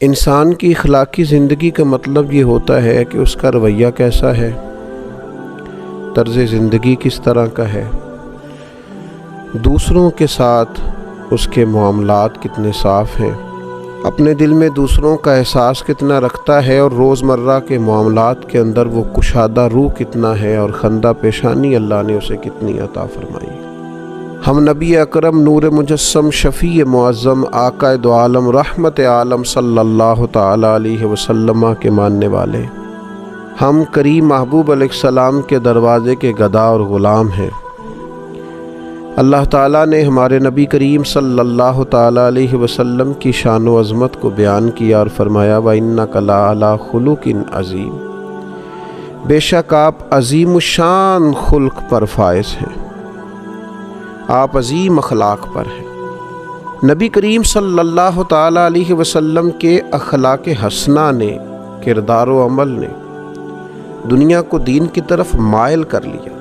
انسان کی اخلاقی زندگی کا مطلب یہ ہوتا ہے کہ اس کا رویہ کیسا ہے، طرز زندگی کس طرح کا ہے، دوسروں کے ساتھ اس کے معاملات کتنے صاف ہیں، اپنے دل میں دوسروں کا احساس کتنا رکھتا ہے، اور روزمرہ کے معاملات کے اندر وہ کشادہ روح کتنا ہے، اور خندہ پیشانی اللہ نے اسے کتنی عطا فرمائی۔ ہم نبی اکرم نور مجسم شفیع معظم آقا دو عالم رحمت عالم صلی اللہ تعالی علیہ وسلم کے ماننے والے، ہم کریم محبوب علیہ السلام کے دروازے کے گدا اور غلام ہیں۔ اللہ تعالیٰ نے ہمارے نبی کریم صلی اللہ تعالی علیہ وسلم کی شان و عظمت کو بیان کیا اور فرمایا وَإِنَّكَ لَعَلَىٰ خُلُقٍ عَظِيمٍ، بے شک آپ عظیم الشان خلق پر فائز ہیں، آپ عظیم اخلاق پر ہیں۔ نبی کریم صلی اللہ تعالی علیہ وسلم کے اخلاق حسنہ نے، کردار و عمل نے دنیا کو دین کی طرف مائل کر لیا۔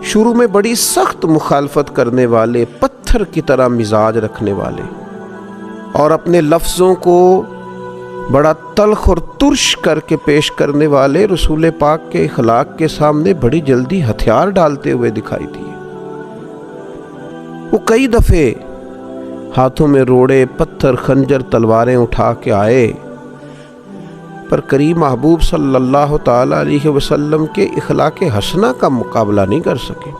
شروع میں بڑی سخت مخالفت کرنے والے، پتھر کی طرح مزاج رکھنے والے، اور اپنے لفظوں کو بڑا تلخ اور ترش کر کے پیش کرنے والے رسول پاک کے اخلاق کے سامنے بڑی جلدی ہتھیار ڈالتے ہوئے دکھائی دیے۔ وہ کئی دفعے ہاتھوں میں روڑے، پتھر، خنجر، تلواریں اٹھا کے آئے، پر کریم محبوب صلی اللہ تعالی علیہ وسلم کے اخلاق حسنہ کا مقابلہ نہیں کر سکے۔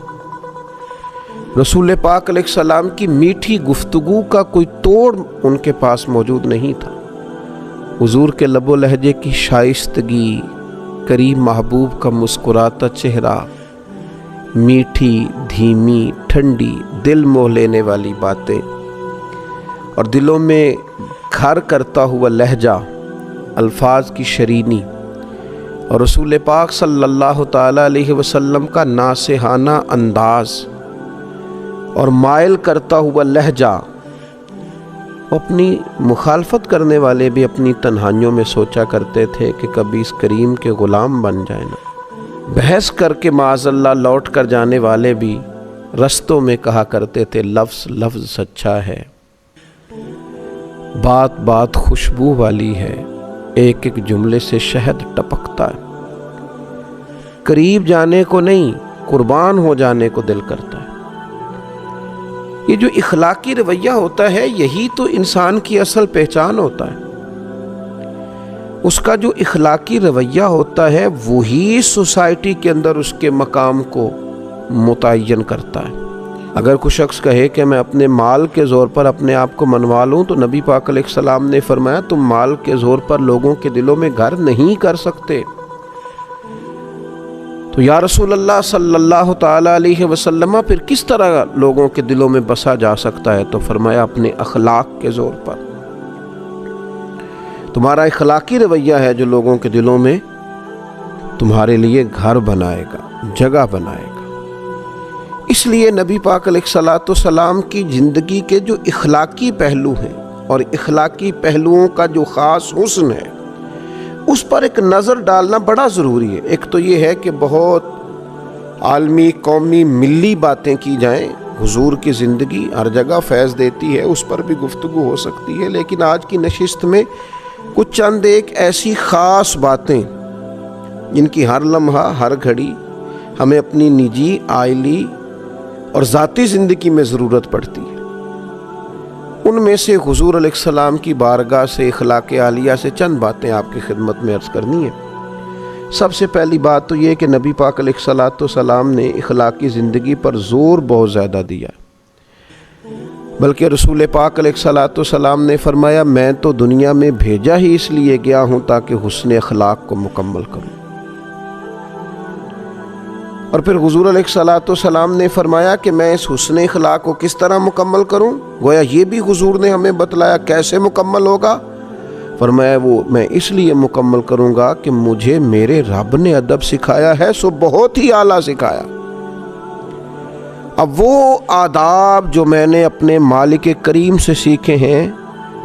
رسول پاک علیہ السلام کی میٹھی گفتگو کا کوئی توڑ ان کے پاس موجود نہیں تھا۔ حضور کے لب و لہجے کی شائستگی، کریم محبوب کا مسکراتا چہرہ، میٹھی، دھیمی، ٹھنڈی، دل موہ لینے والی باتیں، اور دلوں میں گھر کرتا ہوا لہجہ، الفاظ کی شرینی، اور رسول پاک صلی اللہ تعالی علیہ وسلم کا ناصحانہ انداز اور مائل کرتا ہوا لہجہ، اپنی مخالفت کرنے والے بھی اپنی تنہائیوں میں سوچا کرتے تھے کہ کبھی اس کریم کے غلام بن جائیں نا۔ بحث کر کے معاذ اللہ لوٹ کر جانے والے بھی رستوں میں کہا کرتے تھے لفظ لفظ سچا ہے، بات بات خوشبو والی ہے، ایک ایک جملے سے شہد ٹپکتا ہے، قریب جانے کو نہیں قربان ہو جانے کو دل کرتا ہے۔ یہ جو اخلاقی رویہ ہوتا ہے، یہی تو انسان کی اصل پہچان ہوتا ہے۔ اس کا جو اخلاقی رویہ ہوتا ہے وہی سوسائٹی کے اندر اس کے مقام کو متعین کرتا ہے۔ اگر کوئی شخص کہے کہ میں اپنے مال کے زور پر اپنے آپ کو منوا لوں، تو نبی پاک علیہ السلام نے فرمایا تم مال کے زور پر لوگوں کے دلوں میں گھر نہیں کر سکتے۔ تو یا رسول اللہ صلی اللہ تعالی علیہ وسلم پھر کس طرح لوگوں کے دلوں میں بسا جا سکتا ہے؟ تو فرمایا اپنے اخلاق کے زور پر۔ تمہارا اخلاقی رویہ ہے جو لوگوں کے دلوں میں تمہارے لیے گھر بنائے گا، جگہ بنائے گا۔ اس لیے نبی پاک علیہ السلام کی زندگی کے جو اخلاقی پہلو ہیں اور اخلاقی پہلوؤں کا جو خاص حسن ہے، اس پر ایک نظر ڈالنا بڑا ضروری ہے۔ ایک تو یہ ہے کہ بہت عالمی، قومی، ملی باتیں کی جائیں، حضور کی زندگی ہر جگہ فیض دیتی ہے، اس پر بھی گفتگو ہو سکتی ہے، لیکن آج کی نشست میں کچھ چند ایک ایسی خاص باتیں جن کی ہر لمحہ، ہر گھڑی ہمیں اپنی نجی، عائلی اور ذاتی زندگی میں ضرورت پڑتی ہے، ان میں سے حضور علیہ السلام کی بارگاہ سے، اخلاق عالیہ سے چند باتیں آپ کی خدمت میں عرض کرنی ہیں۔ سب سے پہلی بات تو یہ کہ نبی پاک علیہ السلام نے اخلاقی زندگی پر زور بہت زیادہ دیا، بلکہ رسول پاک علیہ السلام نے فرمایا میں تو دنیا میں بھیجا ہی اس لیے گیا ہوں تاکہ حسن اخلاق کو مکمل کروں۔ اور پھر حضور علیہ السلام نے فرمایا کہ میں اس حسن اخلاق کو کس طرح مکمل کروں؟ گویا یہ بھی حضور نے ہمیں بتلایا کیسے مکمل ہوگا۔ فرمایا وہ میں اس لیے مکمل کروں گا کہ مجھے میرے رب نے ادب سکھایا ہے، سو بہت ہی اعلیٰ سکھایا۔ اب وہ آداب جو میں نے اپنے مالک کریم سے سیکھے ہیں،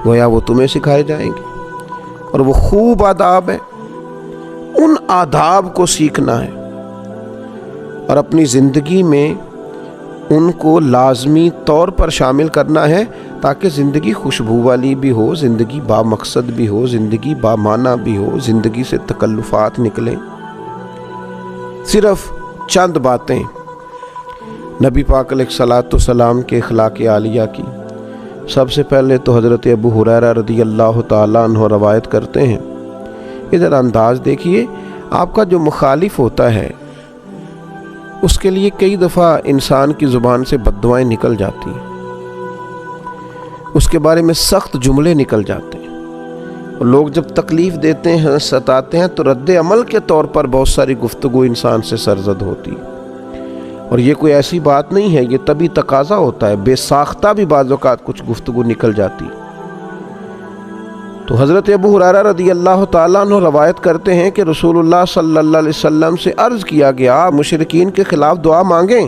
گویا وہ تمہیں سکھائے جائیں گے، اور وہ خوب آداب ہیں، ان آداب کو سیکھنا ہے اور اپنی زندگی میں ان کو لازمی طور پر شامل کرنا ہے تاکہ زندگی خوشبو والی بھی ہو، زندگی با مقصد بھی ہو، زندگی با معنی بھی ہو، زندگی سے تکلفات نکلیں۔ صرف چند باتیں نبی پاک علیہ الصلاۃ والسلام کے اخلاق عالیہ کی۔ سب سے پہلے تو حضرت ابو ہریرہ رضی اللہ تعالیٰ عنہ روایت کرتے ہیں، ادھر انداز دیکھیے، آپ کا جو مخالف ہوتا ہے اس کے لیے کئی دفعہ انسان کی زبان سے بد دعائیں نکل جاتی ہیں، اس کے بارے میں سخت جملے نکل جاتے ہیں، اور لوگ جب تکلیف دیتے ہیں، ستاتے ہیں، تو رد عمل کے طور پر بہت ساری گفتگو انسان سے سرزد ہوتی ہے۔ اور یہ کوئی ایسی بات نہیں ہے، یہ طبی تقاضا ہوتا ہے، بے ساختہ بھی بعض اوقات کچھ گفتگو نکل جاتی ہے۔ تو حضرت ابو ہریرہ رضی اللہ تعالیٰ عنہ روایت کرتے ہیں کہ رسول اللہ صلی اللہ علیہ وسلم سے عرض کیا گیا، مشرکین کے خلاف دعا مانگیں؟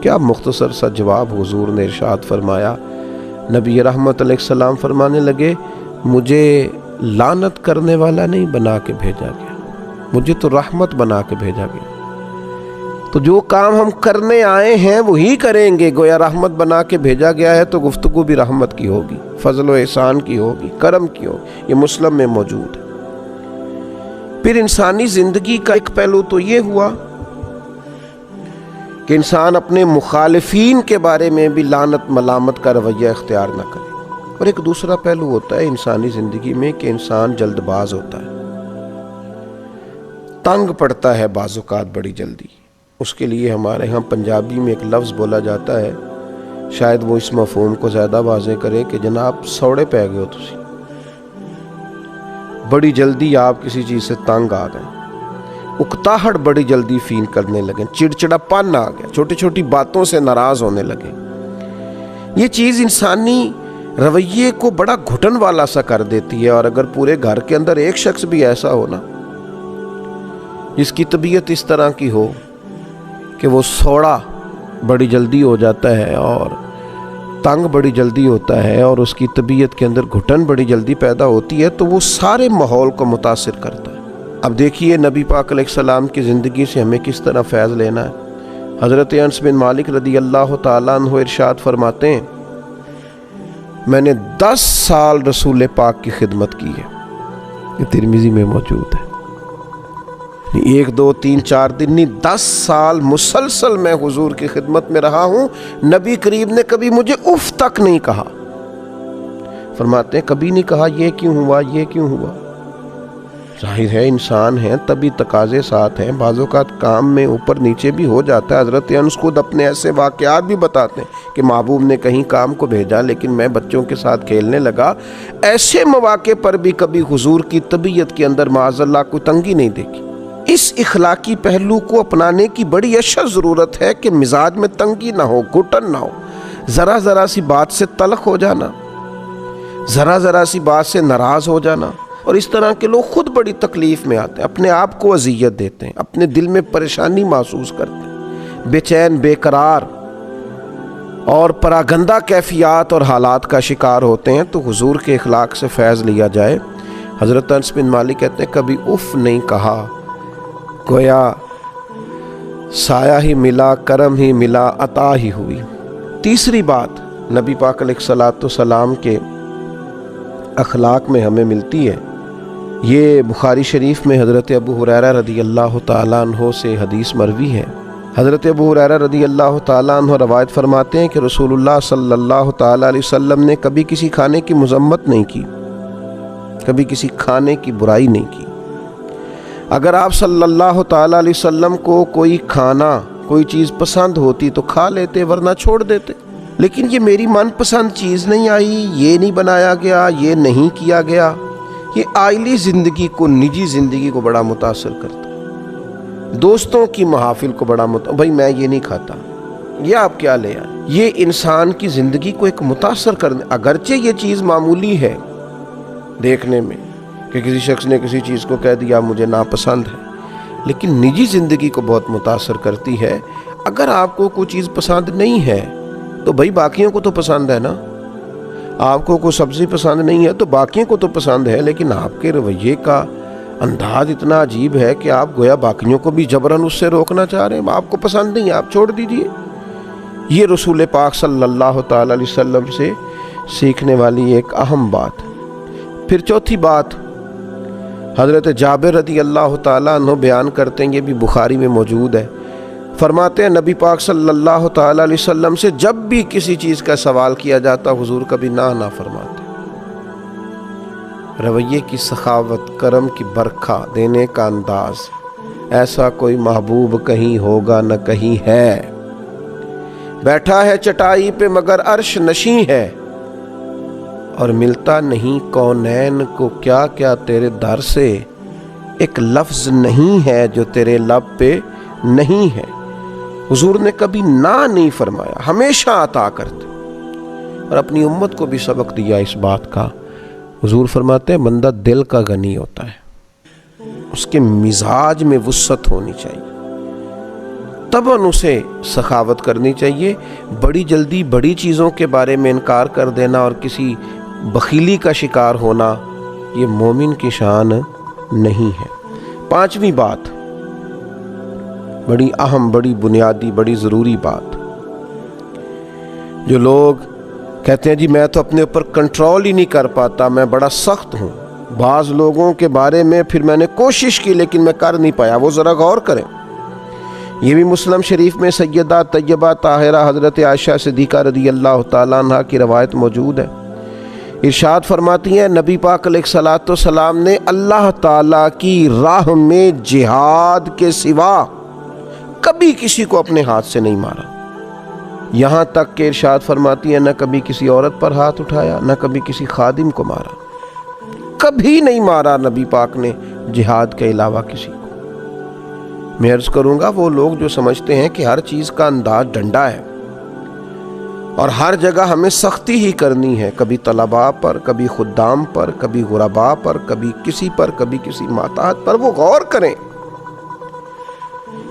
کیا مختصر سا جواب حضور نے ارشاد فرمایا۔ نبی رحمت علیہ السلام فرمانے لگے، مجھے لعنت کرنے والا نہیں بنا کے بھیجا گیا، مجھے تو رحمت بنا کے بھیجا گیا۔ تو جو کام ہم کرنے آئے ہیں وہی کریں گے، گویا رحمت بنا کے بھیجا گیا ہے تو گفتگو بھی رحمت کی ہوگی، فضل و احسان کی ہوگی، کرم کی ہوگی۔ یہ مسلم میں موجود ہے۔ پھر انسانی زندگی کا ایک پہلو تو یہ ہوا کہ انسان اپنے مخالفین کے بارے میں بھی لعنت ملامت کا رویہ اختیار نہ کرے، اور ایک دوسرا پہلو ہوتا ہے انسانی زندگی میں کہ انسان جلد باز ہوتا ہے، تنگ پڑتا ہے بعض اوقات بڑی جلدی۔ اس کے لیے ہمارے ہاں پنجابی میں ایک لفظ بولا جاتا ہے، شاید وہ اس مفہوم کو زیادہ واضح کرے کہ جناب سوڑے پہ گئے ہو تسی، بڑی جلدی آپ کسی چیز سے تنگ آ گئے، اکتاہٹ بڑی جلدی فیل کرنے لگے، چڑچڑا پن آ گیا، چھوٹی چھوٹی باتوں سے ناراض ہونے لگے۔ یہ چیز انسانی رویے کو بڑا گھٹن والا سا کر دیتی ہے، اور اگر پورے گھر کے اندر ایک شخص بھی ایسا ہو نا جس کی طبیعت اس طرح کی ہو کہ وہ سوڑا بڑی جلدی ہو جاتا ہے اور تنگ بڑی جلدی ہوتا ہے اور اس کی طبیعت کے اندر گھٹن بڑی جلدی پیدا ہوتی ہے، تو وہ سارے ماحول کو متاثر کرتا ہے۔ اب دیکھیے نبی پاک علیہ السلام کی زندگی سے ہمیں کس طرح فیض لینا ہے۔ حضرت انس بن مالک رضی اللہ تعالیٰ عنہ ارشاد فرماتے ہیں، میں نے 10 سال رسول پاک کی خدمت کی ہے، یہ ترمذی میں موجود ہے۔ 1 2 3 4 دن نہیں، 10 سال مسلسل میں حضور کی خدمت میں رہا ہوں، نبی کریم نے کبھی مجھے اف تک نہیں کہا۔ فرماتے ہیں کبھی نہیں کہا یہ کیوں ہوا، یہ کیوں ہوا۔ ظاہر ہے انسان ہیں، تبھی تقاضے ساتھ ہیں، بعض اوقات کام میں اوپر نیچے بھی ہو جاتا ہے۔ حضرت انس خود اپنے ایسے واقعات بھی بتاتے ہیں کہ محبوب نے کہیں کام کو بھیجا لیکن میں بچوں کے ساتھ کھیلنے لگا، ایسے مواقع پر بھی کبھی حضور کی طبیعت کے اندر معاذ اللہ کوئی تنگی نہیں دیکھی۔ اس اخلاقی پہلو کو اپنانے کی بڑی اشد ضرورت ہے کہ مزاج میں تنگی نہ ہو، گھٹن نہ ہو، ذرا ذرا سی بات سے تلخ ہو جانا، ذرا ذرا سی بات سے ناراض ہو جانا۔ اور اس طرح کے لوگ خود بڑی تکلیف میں آتے ہیں، اپنے آپ کو اذیت دیتے ہیں، اپنے دل میں پریشانی محسوس کرتے ہیں، بے چین، بے قرار اور پراگندہ کیفیات اور حالات کا شکار ہوتے ہیں۔ تو حضور کے اخلاق سے فیض لیا جائے۔ حضرت انس بن مالک کہتے ہیں کبھی اف نہیں کہا، گویا سایہ ہی ملا، کرم ہی ملا، عطا ہی ہوئی۔ تیسری بات نبی پاک علیہ الصلاۃ والسلام کے اخلاق میں ہمیں ملتی ہے، یہ بخاری شریف میں حضرت ابو ہریرہ رضی اللہ تعالیٰ عنہ سے حدیث مروی ہے۔ حضرت ابو ہریرہ رضی اللہ تعالیٰ عنہ روایت فرماتے ہیں کہ رسول اللہ صلی اللہ تعالیٰ علیہ وسلم نے کبھی کسی کھانے کی مذمت نہیں کی، کبھی کسی کھانے کی برائی نہیں کی۔ اگر آپ صلی اللہ تعالیٰ علیہ وسلم کو کوئی کھانا، کوئی چیز پسند ہوتی تو کھا لیتے، ورنہ چھوڑ دیتے، لیکن یہ میری من پسند چیز نہیں آئی، یہ نہیں بنایا گیا، یہ نہیں کیا گیا۔ یہ عائلی زندگی کو، نجی زندگی کو بڑا متاثر کرتا ہے، دوستوں کی محافل کو بڑا بھائی میں یہ نہیں کھاتا، یہ آپ کیا لے آئے۔ یہ انسان کی زندگی کو ایک متاثر کرنے، اگرچہ یہ چیز معمولی ہے دیکھنے میں کہ کسی شخص نے کسی چیز کو کہہ دیا مجھے ناپسند ہے، لیکن نجی زندگی کو بہت متاثر کرتی ہے۔ اگر آپ کو کوئی چیز پسند نہیں ہے تو بھائی باقیوں کو تو پسند ہے نا، آپ کو کوئی سبزی پسند نہیں ہے تو باقیوں کو تو پسند ہے، لیکن آپ کے رویے کا انداز اتنا عجیب ہے کہ آپ گویا باقیوں کو بھی جبراً اس سے روکنا چاہ رہے ہیں۔ آپ کو پسند نہیں، آپ چھوڑ دیجئے، یہ رسول پاک صلی اللہ تعالی علیہ وسلم سے سیکھنے والی ایک اہم بات۔ پھر چوتھی بات حضرت جابر رضی اللہ تعالیٰ عنہ بیان کرتے ہیں، یہ بھی بخاری میں موجود ہے، فرماتے ہیں نبی پاک صلی اللہ تعالیٰ علیہ وسلم سے جب بھی کسی چیز کا سوال کیا جاتا حضور کبھی نہ فرماتے۔ رویے کی سخاوت، کرم کی برکھا دینے کا انداز، ایسا کوئی محبوب کہیں ہوگا نہ کہیں ہے۔ بیٹھا ہے چٹائی پہ مگر عرش نشیں ہے، اور ملتا نہیں کونین کو کیا کیا تیرے در سے، ایک لفظ نہیں ہے جو تیرے لب پہ نہیں ہے۔ حضور نے کبھی نہ نہیں فرمایا، ہمیشہ عطا کرتے، اور اپنی امت کو بھی سبق دیا اس بات کا۔ حضور فرماتے ہیں بندہ دل کا غنی ہوتا ہے، اس کے مزاج میں وسعت ہونی چاہیے، تب اسے سخاوت کرنی چاہیے۔ بڑی جلدی بڑی چیزوں کے بارے میں انکار کر دینا اور کسی بخیلی کا شکار ہونا یہ مومن کی شان نہیں ہے۔ پانچویں بات، بڑی اہم، بڑی بنیادی، بڑی ضروری بات، جو لوگ کہتے ہیں جی میں تو اپنے اوپر کنٹرول ہی نہیں کر پاتا، میں بڑا سخت ہوں، بعض لوگوں کے بارے میں پھر میں نے کوشش کی لیکن میں کر نہیں پایا، وہ ذرا غور کریں۔ یہ بھی مسلم شریف میں سیدہ طیبہ طاہرہ حضرت عائشہ صدیقہ رضی اللہ تعالیٰ عنہ کی روایت موجود ہے۔ ارشاد فرماتی ہیں نبی پاک علیہ الصلوۃ والسلام نے اللہ تعالیٰ کی راہ میں جہاد کے سوا کبھی کسی کو اپنے ہاتھ سے نہیں مارا، یہاں تک کہ ارشاد فرماتی ہیں نہ کبھی کسی عورت پر ہاتھ اٹھایا، نہ کبھی کسی خادم کو مارا، کبھی نہیں مارا نبی پاک نے جہاد کے علاوہ کسی کو۔ میں عرض کروں گا وہ لوگ جو سمجھتے ہیں کہ ہر چیز کا انداز ڈنڈا ہے اور ہر جگہ ہمیں سختی ہی کرنی ہے، کبھی طلباء پر، کبھی خدام پر، کبھی غرباء پر، کبھی کسی پر، کبھی کسی ماتحت پر، وہ غور کریں۔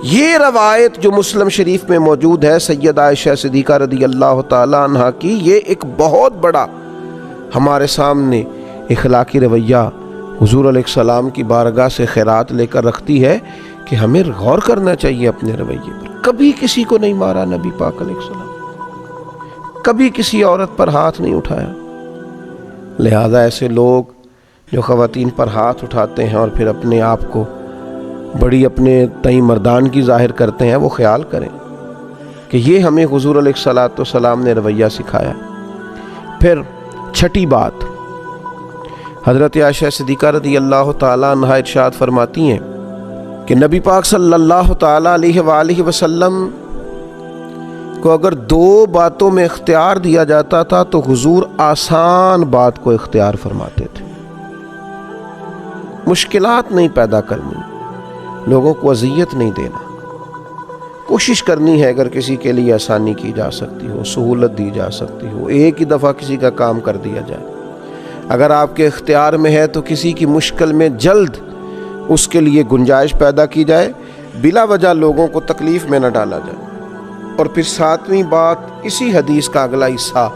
یہ روایت جو مسلم شریف میں موجود ہے سیدہ عائشہ صدیقہ رضی اللہ تعالی عنہ کی، یہ ایک بہت بڑا ہمارے سامنے اخلاقی رویہ حضور علیہ السلام کی بارگاہ سے خیرات لے کر رکھتی ہے کہ ہمیں غور کرنا چاہیے اپنے رویے پر۔ کبھی کسی کو نہیں مارا نبی پاک علیہ السلام، کبھی کسی عورت پر ہاتھ نہیں اٹھایا۔ لہذا ایسے لوگ جو خواتین پر ہاتھ اٹھاتے ہیں اور پھر اپنے آپ کو بڑی اپنے تئیں مردانگی ظاہر کرتے ہیں، وہ خیال کریں کہ یہ ہمیں حضور علیہ الصلوۃ والسلام نے رویہ سکھایا۔ پھر چھٹی بات، حضرت عائشہ صدیقہ رضی اللہ تعالیٰ عنہ ارشاد فرماتی ہیں کہ نبی پاک صلی اللہ تعالیٰ علیہ وآلہ وسلم کو اگر دو باتوں میں اختیار دیا جاتا تھا تو حضور آسان بات کو اختیار فرماتے تھے۔ مشکلات نہیں پیدا کرنی، لوگوں کو اذیت نہیں دینا، کوشش کرنی ہے اگر کسی کے لیے آسانی کی جا سکتی ہو، سہولت دی جا سکتی ہو، ایک ہی دفعہ کسی کا کام کر دیا جائے۔ اگر آپ کے اختیار میں ہے تو کسی کی مشکل میں جلد اس کے لیے گنجائش پیدا کی جائے، بلا وجہ لوگوں کو تکلیف میں نہ ڈالا جائے۔ اور پھر ساتویں بات، اسی حدیث کا اگلا حصہ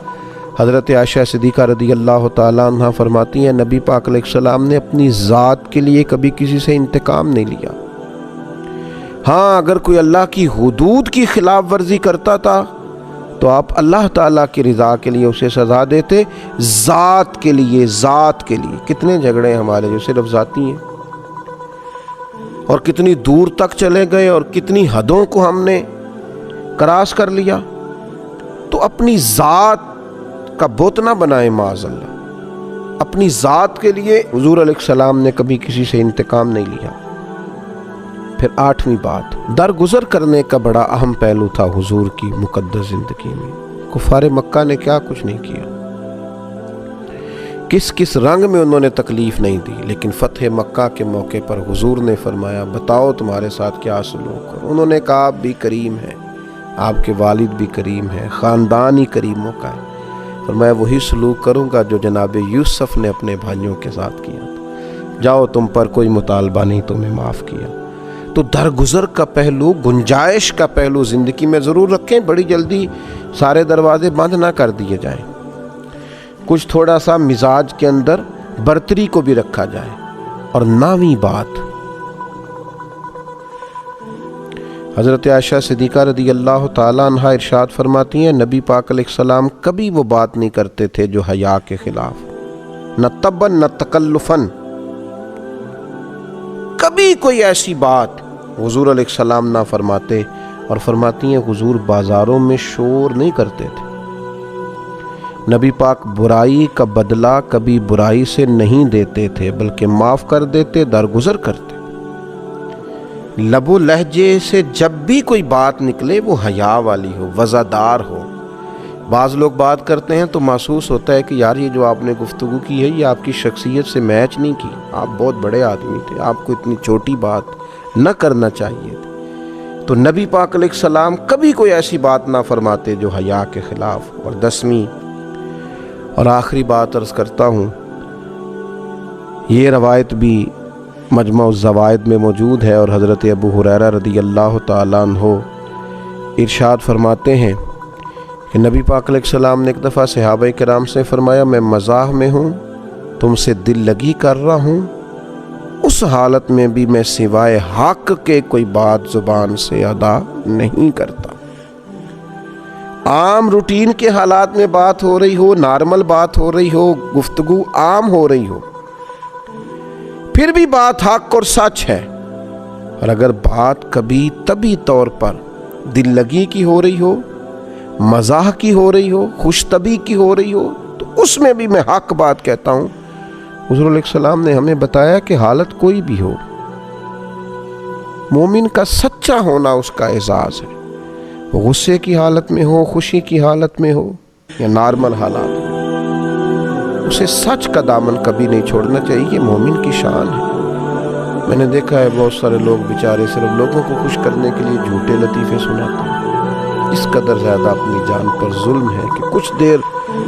حضرت عائشہ صدیقہ رضی اللہ تعالیٰ عنہ فرماتی ہیں نبی پاک علیہ السلام نے اپنی ذات کے لیے کبھی کسی سے انتقام نہیں لیا۔ ہاں اگر کوئی اللہ کی حدود کی خلاف ورزی کرتا تھا تو آپ اللہ تعالیٰ کی رضا کے لیے اسے سزا دیتے، ذات کے لیے، ذات کے لیے۔ کتنے جھگڑے ہمارے جو صرف ذاتی ہیں، اور کتنی دور تک چلے گئے اور کتنی حدوں کو ہم نے کراس کر لیا۔ تو اپنی ذات کا بت نہ بنائیں معاذ اللہ، اپنی ذات کے لیے حضور علیہ السلام نے کبھی کسی سے انتقام نہیں لیا۔ پھر آٹھویں بات، درگزر کرنے کا بڑا اہم پہلو تھا حضور کی مقدس زندگی میں۔ کفار مکہ نے کیا کچھ نہیں کیا، کس کس رنگ میں انہوں نے تکلیف نہیں دی، لیکن فتح مکہ کے موقع پر حضور نے فرمایا بتاؤ تمہارے ساتھ کیا سلوک کروں۔ انہوں نے کہا آپ بھی کریم ہیں، آپ کے والد بھی کریم ہیں، خاندان ہی کریموں کا ہے۔ فرمایا وہی سلوک کروں گا جو جناب یوسف نے اپنے بھائیوں کے ساتھ کیا تھا، جاؤ تم پر کوئی مطالبہ نہیں، تمہیں معاف کیا۔ تو درگزر کا پہلو، گنجائش کا پہلو زندگی میں ضرور رکھیں، بڑی جلدی سارے دروازے بند نہ کر دیے جائیں، کچھ تھوڑا سا مزاج کے اندر برتری کو بھی رکھا جائے۔ اور 9ویں بات، حضرت عائشہ صدیقہ رضی اللہ تعالیٰ عنہ ارشاد فرماتی ہیں نبی پاک علیہ السلام کبھی وہ بات نہیں کرتے تھے جو حیا کے خلاف، نہ تبن نہ تکلفن، کبھی کوئی ایسی بات حضور علیہ السلام نہ فرماتے۔ اور فرماتی ہیں حضور بازاروں میں شور نہیں کرتے تھے، نبی پاک برائی کا بدلہ کبھی برائی سے نہیں دیتے تھے بلکہ معاف کر دیتے، درگزر کرتے۔ لب و لہجے سے جب بھی کوئی بات نکلے وہ حیا والی ہو، وزادار ہو۔ بعض لوگ بات کرتے ہیں تو محسوس ہوتا ہے کہ یار یہ جو آپ نے گفتگو کی ہے یہ آپ کی شخصیت سے میچ نہیں کی، آپ بہت بڑے آدمی تھے، آپ کو اتنی چھوٹی بات نہ کرنا چاہیے تھی۔ تو نبی پاک علیہ السلام کبھی کوئی ایسی بات نہ فرماتے جو حیا کے خلاف۔ اور 10ویں اور آخری بات عرض کرتا ہوں، یہ روایت بھی مجمع الزوائد میں موجود ہے، اور حضرت ابو ہریرہ رضی اللہ تعالیٰ عنہ ارشاد فرماتے ہیں کہ نبی پاک علیہ السلام نے ایک دفعہ صحابہ کرام سے فرمایا میں مزاح میں ہوں، تم سے دل لگی کر رہا ہوں، اس حالت میں بھی میں سوائے حق کے کوئی بات زبان سے ادا نہیں کرتا۔ عام روٹین کے حالات میں بات ہو رہی ہو، نارمل بات ہو رہی ہو، گفتگو عام ہو رہی ہو، پھر بھی بات حق اور سچ ہے، اور اگر بات کبھی طبی طور پر دل لگی کی ہو رہی ہو، مزاح کی ہو رہی ہو، خوش طبی کی ہو رہی ہو، تو اس میں بھی میں حق بات کہتا ہوں۔ حضور علیہ السلام نے ہمیں بتایا کہ حالت کوئی بھی ہو، مومن کا سچا ہونا اس کا اعزاز ہے، غصے کی حالت میں ہو، خوشی کی حالت میں ہو یا نارمل حالات میں، اسے سچ کا دامن کبھی نہیں چھوڑنا چاہیے، یہ مومن کی شان ہے۔ میں نے دیکھا ہے بہت سارے لوگ بیچارے صرف لوگوں کو خوش کرنے کے لیے جھوٹے لطیفے سناتے ہیں، اس قدر زیادہ اپنی جان پر ظلم ہے کہ کچھ دیر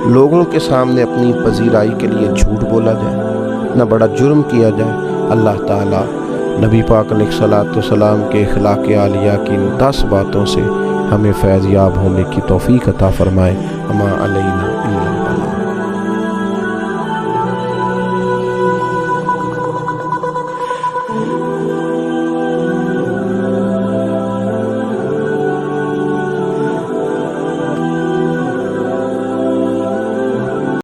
لوگوں کے سامنے اپنی پذیرائی کے لیے جھوٹ بولا جائے، اتنا بڑا جرم کیا جائے۔ اللہ تعالیٰ نبی پاک علیہ الصلاۃ والسلام کے اخلاق عالیہ کی 10 باتوں سے ہمیں فیض یاب ہونے کی توفیق عطا فرمائے۔ اما علینا